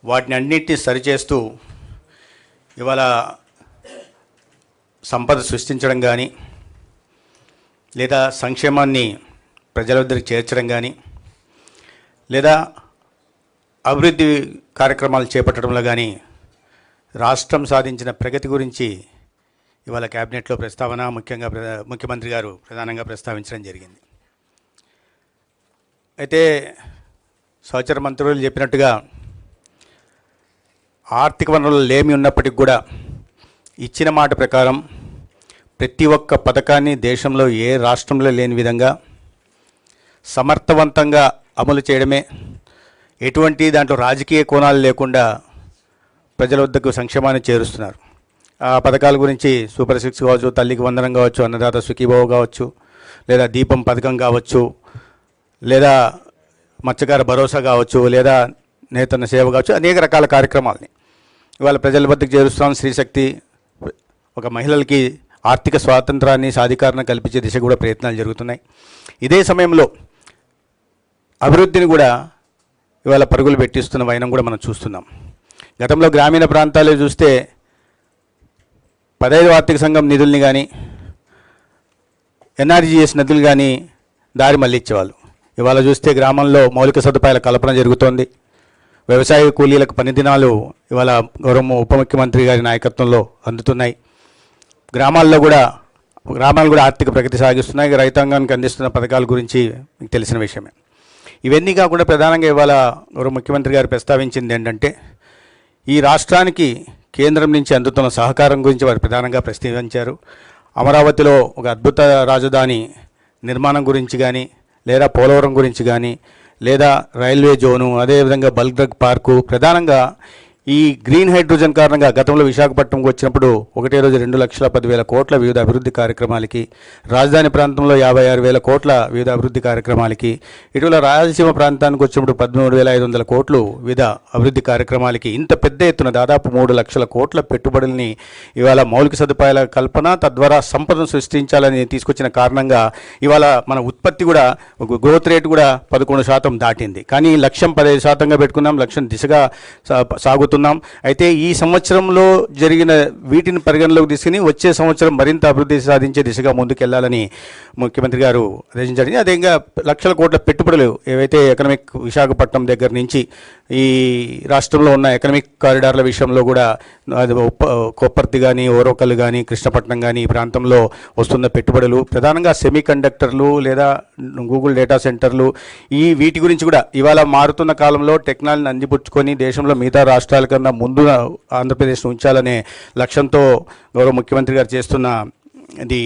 వాటిని అన్నింటినీ సరిచేస్తూ ఇవాళ సంపద సృష్టించడం కానీ, లేదా సంక్షేమాన్ని ప్రజల వద్దకు చేర్చడం కానీ, లేదా అభివృద్ధి కార్యక్రమాలు చేపట్టడంలో కానీ రాష్ట్రం సాధించిన ప్రగతి గురించి ఇవాళ క్యాబినెట్లో ప్రస్తావన ముఖ్యంగా ముఖ్యమంత్రి గారు ప్రధానంగా ప్రస్తావించడం జరిగింది. అయితే సహచర మంత్రులు చెప్పినట్టుగా ఆర్థిక వనరులు లేమి ఉన్నప్పటికీ కూడా ఇచ్చిన మాట ప్రకారం ప్రతి ఒక్క పథకాన్ని దేశంలో ఏ రాష్ట్రంలో లేని విధంగా సమర్థవంతంగా అమలు చేయడమే, ఎటువంటి దాంట్లో రాజకీయ కోణాలు లేకుండా ప్రజల వద్దకు సంక్షేమాన్ని చేరుస్తున్నారు. ఆ పథకాల గురించి సూపర్ 6 కావచ్చు, తల్లికి వందనం కావచ్చు, అన్నదాత సుఖీభావ కావచ్చు, లేదా దీపం పథకం కావచ్చు, లేదా మత్స్యకార భరోసా కావచ్చు, లేదా నేతన్న సేవ కావచ్చు, అనేక రకాల కార్యక్రమాలని ఇవాళ ప్రజల వద్దకు చేరుస్తున్నాం. స్త్రీశక్తి, ఒక మహిళలకి ఆర్థిక స్వాతంత్రాన్ని సాధికారణ కల్పించే దిశ కూడా ప్రయత్నాలు జరుగుతున్నాయి. ఇదే సమయంలో అభివృద్ధిని కూడా ఇవాళ పరుగులు పెట్టిస్తున్న వైనం కూడా మనం చూస్తున్నాం. గతంలో గ్రామీణ ప్రాంతాల్లో చూస్తే 15వ ఆర్థిక సంఘం నిధుల్ని కానీ, ఎన్ఆర్జీఎస్ నిధులు కానీ దారి మళ్ళించేవాళ్ళు. ఇవాళ చూస్తే గ్రామంలో మౌలిక సదుపాయాల కల్పన జరుగుతోంది. వ్యవసాయ కూలీలకు పని దినాలు ఇవాళ గౌరవ ఉప ముఖ్యమంత్రి గారి నాయకత్వంలో అందుతున్నాయి. గ్రామాలు కూడా ఆర్థిక ప్రగతి సాగిస్తున్నాయి. రైతాంగానికి అందిస్తున్న పథకాల గురించి మీకు తెలిసిన విషయమే. ఇవన్నీ కాకుండా ప్రధానంగా ఇవాళ గౌరవ ముఖ్యమంత్రి గారు ప్రస్తావించింది ఏంటంటే, ఈ రాష్ట్రానికి కేంద్రం నుంచి అందుతున్న సహకారం గురించి వారు ప్రధానంగా ప్రస్తావించారు. అమరావతిలో ఒక అద్భుత రాజధాని నిర్మాణం గురించి కానీ, లేదా పోలవరం గురించి కానీ, లేదా రైల్వే జోను, అదేవిధంగా బల్క్ డ్రగ్ పార్కు, ప్రధానంగా ఈ గ్రీన్ హైడ్రోజన్ కారణంగా గతంలో విశాఖపట్నంకు వచ్చినప్పుడు ఒకటే రోజు 2,10,000 కోట్ల వివిధ అభివృద్ధి కార్యక్రమాలకి, రాజధాని ప్రాంతంలో 56,000 కోట్ల వివిధ అభివృద్ధి కార్యక్రమాలకి, ఇటీవల రాయలసీమ ప్రాంతానికి వచ్చినప్పుడు 13,500 కోట్లు వివిధ అభివృద్ధి కార్యక్రమాలకి, ఇంత పెద్ద ఎత్తున దాదాపు 3 లక్షల కోట్ల పెట్టుబడుల్ని ఇవాళ మౌలిక సదుపాయాల కల్పన, తద్వారా సంపదను సృష్టించాలని తీసుకొచ్చిన కారణంగా ఇవాళ మన ఉత్పత్తి కూడా గ్రోత్ రేటు కూడా 11% దాటింది. కానీ లక్ష్యం 15%గా పెట్టుకున్నాం. లక్ష్యం దిశగా సాగుతుంది. అయితే ఈ సంవత్సరంలో జరిగిన వీటిని పరిగణలోకి తీసుకుని వచ్చే సంవత్సరం మరింత అభివృద్ధి సాధించే దిశగా ముందుకెళ్లాలని ముఖ్యమంత్రి గారు ఆదేశించారు. అదేవిధంగా లక్షల కోట్ల పెట్టుబడులు ఏవైతే ఎకనామిక్ విశాఖపట్నం దగ్గర నుంచి ఈ రాష్ట్రంలో ఉన్న ఎకనామిక్ కారిడార్ల విషయంలో కూడా అది కొప్పర్తి కానీ, ఓరోకల్ కానీ, కృష్ణపట్నం కానీ ఈ ప్రాంతంలో వస్తున్న పెట్టుబడులు, ప్రధానంగా సెమీ కండక్టర్లు లేదా గూగుల్ డేటా సెంటర్లు, వీటి గురించి కూడా ఇవాళ మారుతున్న కాలంలో టెక్నాలజీని అందిపుచ్చుకొని దేశంలో మిగతా రాష్ట్రాల కన్నా ముందు ఆంధ్రప్రదేశ్ ఉంచాలనే లక్ష్యంతో గౌరవ ముఖ్యమంత్రి గారు చేస్తున్న ఇది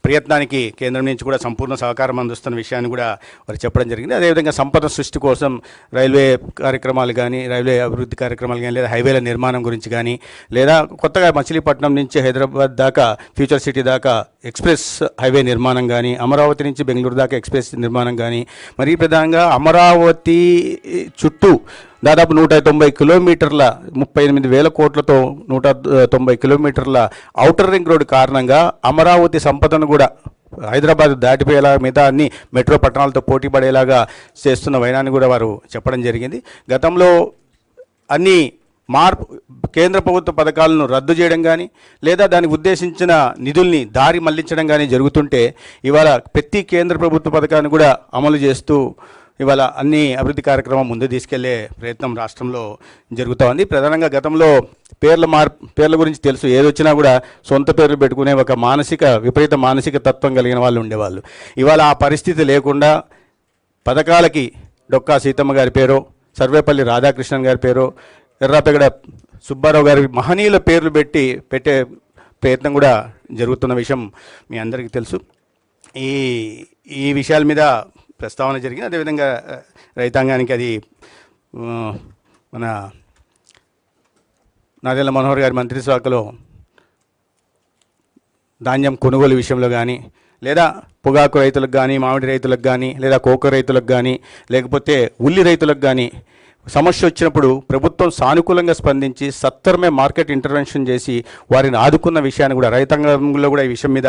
ప్రయత్నానికి కేంద్రం నుంచి కూడా సంపూర్ణ సహకారం అందిస్తున్న విషయాన్ని కూడా వారు చెప్పడం జరిగింది. అదేవిధంగా సంపద సృష్టి కోసం రైల్వే కార్యక్రమాలు కానీ, రైల్వే అభివృద్ధి కార్యక్రమాలు కానీ, లేదా హైవేల నిర్మాణం గురించి కానీ, లేదా కొత్తగా మచిలీపట్నం నుంచి హైదరాబాద్ దాకా ఫ్యూచర్ సిటీ దాకా ఎక్స్ప్రెస్ హైవే నిర్మాణం కానీ, అమరావతి నుంచి బెంగళూరు దాకా ఎక్స్ప్రెస్ నిర్మాణం కానీ, మరీ ప్రధానంగా అమరావతి చుట్టూ దాదాపు 190 కిలోమీటర్ల 38,000 కోట్లతో 190 కిలోమీటర్ల ఔటర్ రింగ్ రోడ్డు కారణంగా అమరావతి సంపదను కూడా హైదరాబాద్ దాటిపోయేలా మిగతా అన్ని మెట్రో పట్టణాలతో పోటీ పడేలాగా చేస్తున్న వైనాన్ని కూడా వారు చెప్పడం జరిగింది. గతంలో అన్ని కేంద్ర ప్రభుత్వ పథకాలను రద్దు చేయడం కానీ, లేదా దానికి ఉద్దేశించిన నిధుల్ని దారి మళ్లించడం కానీ జరుగుతుంటే ఇవాళ ప్రతి కేంద్ర ప్రభుత్వ పథకాన్ని కూడా అమలు చేస్తూ ఇవాళ అన్ని అభివృద్ధి కార్యక్రమం ముందు తీసుకెళ్లే ప్రయత్నం రాష్ట్రంలో జరుగుతూ ఉంది. ప్రధానంగా గతంలో పేర్ల గురించి తెలుసు, ఏదొచ్చినా కూడా సొంత పేర్లు పెట్టుకునే ఒక విపరీత మానసిక తత్వం కలిగిన వాళ్ళు ఉండేవాళ్ళు. ఇవాళ ఆ పరిస్థితి లేకుండా పథకాలకి డొక్కా సీతమ్మ గారి పేరు, సర్వేపల్లి రాధాకృష్ణన్ గారి పేరు, ఎర్రాపెగడ సుబ్బారావు గారి మహనీయుల పేర్లు పెట్టే ప్రయత్నం కూడా జరుగుతున్న విషయం మీ అందరికీ తెలుసు. ఈ విషయాల మీద ప్రస్తావన జరిగింది. అదేవిధంగా రైతాంగానికి అది మన నాదెళ్ల మనోహర్ గారి మంత్రిశాఖలో ధాన్యం కొనుగోలు విషయంలో కానీ, లేదా పొగాకు రైతులకు కానీ, మామిడి రైతులకు కానీ, లేదా కోకో రైతులకు కానీ, లేకపోతే ఉల్లి రైతులకు కానీ సమస్య వచ్చినప్పుడు ప్రభుత్వం సానుకూలంగా స్పందించి సత్వరమే మార్కెట్ ఇంటర్వెన్షన్ చేసి వారిని ఆదుకున్న విషయాన్ని కూడా రైతాంగంలో కూడా ఈ విషయం మీద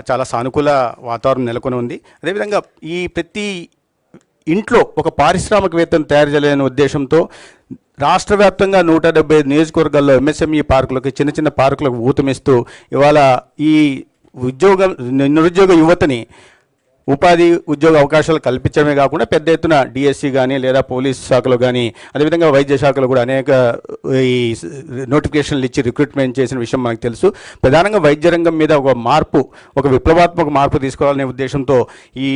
చాలా సానుకూల వాతావరణం నెలకొని ఉంది. అదేవిధంగా ఈ ప్రతి ఇంట్లో ఒక పారిశ్రామికవేత్తను తయారు చేయాలనే ఉద్దేశంతో రాష్ట్ర వ్యాప్తంగా 175 నియోజకవర్గాల్లో ఎంఎస్ఎంఈ పార్కులకు, చిన్న చిన్న పార్కులకు ఊతమిస్తూ ఇవాళ ఈ నిరుద్యోగ యువతని ఉపాధి ఉద్యోగ అవకాశాలు కల్పించడమే కాకుండా పెద్ద ఎత్తున డిఎస్సి కానీ లేదా పోలీస్ శాఖలో కానీ అదేవిధంగా వైద్య శాఖలో కూడా అనేక ఈ నోటిఫికేషన్లు ఇచ్చి రిక్రూట్మెంట్ చేసిన విషయం మనకు తెలుసు. ప్రధానంగా వైద్య రంగం మీద ఒక విప్లవాత్మక మార్పు తీసుకోవాలనే ఉద్దేశంతో ఈ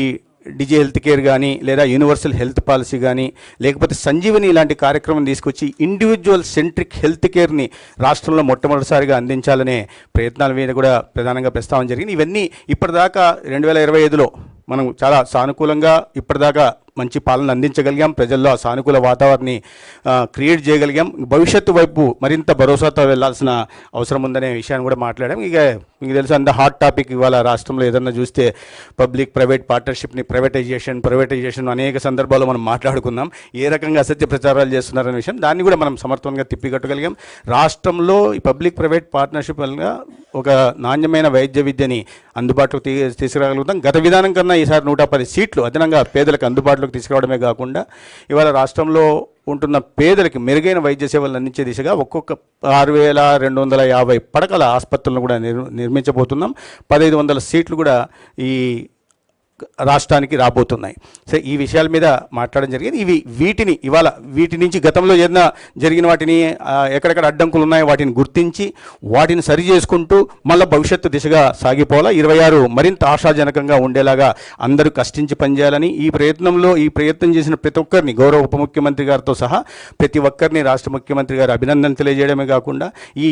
డిజి హెల్త్ కేర్ కానీ లేదా యూనివర్సల్ హెల్త్ పాలసీ కానీ లేకపోతే సంజీవని ఇలాంటి కార్యక్రమం తీసుకొచ్చి ఇండివిజువల్ సెంట్రిక్ హెల్త్ కేర్ని రాష్ట్రంలో మొట్టమొదటిసారిగా అందించాలనే ప్రయత్నాల మీద కూడా ప్రధానంగా ప్రస్తావన జరిగింది. ఇవన్నీ ఇప్పటిదాకా 2025లో మనం చాలా సానుకూలంగా ఇప్పటిదాకా మంచి పాలన అందించగలిగాం, ప్రజల్లో ఆ సానుకూల వాతావరణాన్ని క్రియేట్ చేయగలిగాం. భవిష్యత్తు వైపు మరింత భరోసాతో వెళ్లాల్సిన అవసరం ఉందనే విషయాన్ని కూడా మాట్లాడాం. ఇక మీకు తెలుసు, అంత హాట్ టాపిక్ ఇవాళ రాష్ట్రంలో ఏదన్నా చూస్తే పబ్లిక్ ప్రైవేట్ పార్ట్నర్షిప్ని ప్రైవేటైజేషన్ అనేక సందర్భాల్లో మనం మాట్లాడుకున్నాం. ఏ రకంగా అసత్య ప్రచారాలు చేస్తున్నారనే విషయం, దాన్ని కూడా మనం సమర్థవంతంగా తిప్పికట్టగలిగాం. రాష్ట్రంలో ఈ పబ్లిక్ ప్రైవేట్ పార్ట్నర్షిప్ వల్ల ఒక నాణ్యమైన వైద్య విద్యని అందుబాటులోకి తీసుకురాగలుగుతాం. గత విధానం కన్నా ఈసారి 110 సీట్లు అదనంగా పేదలకు అందుబాటులోకి తీసుకురావడమే కాకుండా ఇవాళ రాష్ట్రంలో ఉంటున్న పేదలకి మెరుగైన వైద్య సేవలను అందించే దిశగా ఒక్కొక్క 6,250 పడకల ఆసుపత్రులను కూడా నిర్మించబోతున్నాం. 1,500 సీట్లు కూడా ఈ రాష్ట్రానికి రాబోతున్నాయి. సో ఈ విషయాల మీద మాట్లాడడం జరిగింది. వీటి నుంచి గతంలో ఏదైనా జరిగిన వాటిని ఎక్కడెక్కడ అడ్డంకులు ఉన్నాయో వాటిని గుర్తించి వాటిని సరి చేసుకుంటూ మళ్ళీ భవిష్యత్తు దిశగా సాగిపోవాలా. 26 మరింత ఆశాజనకంగా ఉండేలాగా అందరూ కష్టించి పనిచేయాలని ఈ ప్రయత్నం చేసిన ప్రతి ఒక్కరిని గౌరవ ఉప ముఖ్యమంత్రి గారితో సహా ప్రతి ఒక్కరిని రాష్ట్ర ముఖ్యమంత్రి గారు అభినందన తెలియజేయడమే కాకుండా ఈ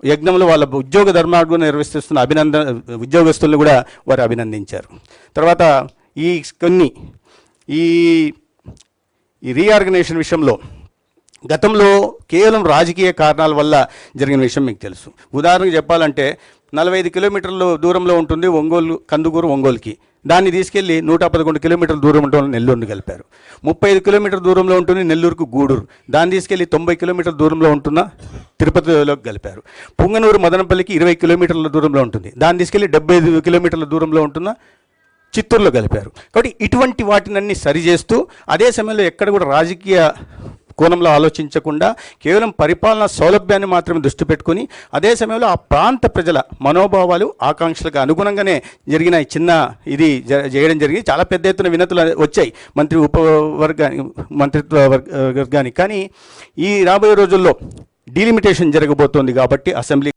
యజ్ఞంలో వాళ్ళ ఉద్యోగ ధర్మాన్ని నిర్వహిస్తున్న ఉద్యోగస్తులను కూడా వారు అభినందించారు. తర్వాత ఈ రీఆర్గనైజేషన్ విషయంలో గతంలో కేవలం రాజకీయ కారణాల వల్ల జరిగిన విషయం మీకు తెలుసు. ఉదాహరణకు చెప్పాలంటే 45 కిలోమీటర్ల దూరంలో ఉంటుంది కందుకూరు ఒంగోలుకి. దాన్ని తీసుకెళ్లి 111 కిలోమీటర్ల దూరం ఉంటుంది నెల్లూరుని కలిపారు. 35 కిలోమీటర్ల దూరంలో ఉంటుంది నెల్లూరుకు గూడూరు. దాన్ని తీసుకెళ్లి 90 కిలోమీటర్ల దూరంలో ఉంటున్న తిరుపతిలోకి కలిపారు. పుంగనూరు మదనపల్లికి 20 కిలోమీటర్ల దూరంలో ఉంటుంది. దాన్ని తీసుకెళ్లి 75 కిలోమీటర్ల దూరంలో ఉంటున్న చిత్తూరులో కలిపారు. కాబట్టి ఇటువంటి వాటినన్నీ సరిచేస్తూ అదే సమయంలో ఎక్కడ కూడా రాజకీయ కోణంలో ఆలోచించకుండా కేవలం పరిపాలనా సౌలభ్యాన్ని మాత్రమే దృష్టి పెట్టుకుని అదే సమయంలో ఆ ప్రాంత ప్రజల మనోభావాలు ఆకాంక్షలకు అనుగుణంగానే జరిగిన ఇది చేయడం జరిగింది. చాలా పెద్ద ఎత్తున వినతులు వచ్చాయి మంత్రిత్వ వర్గానికి. కానీ ఈ రాబోయే రోజుల్లో డీలిమిటేషన్ జరగబోతోంది కాబట్టి అసెంబ్లీ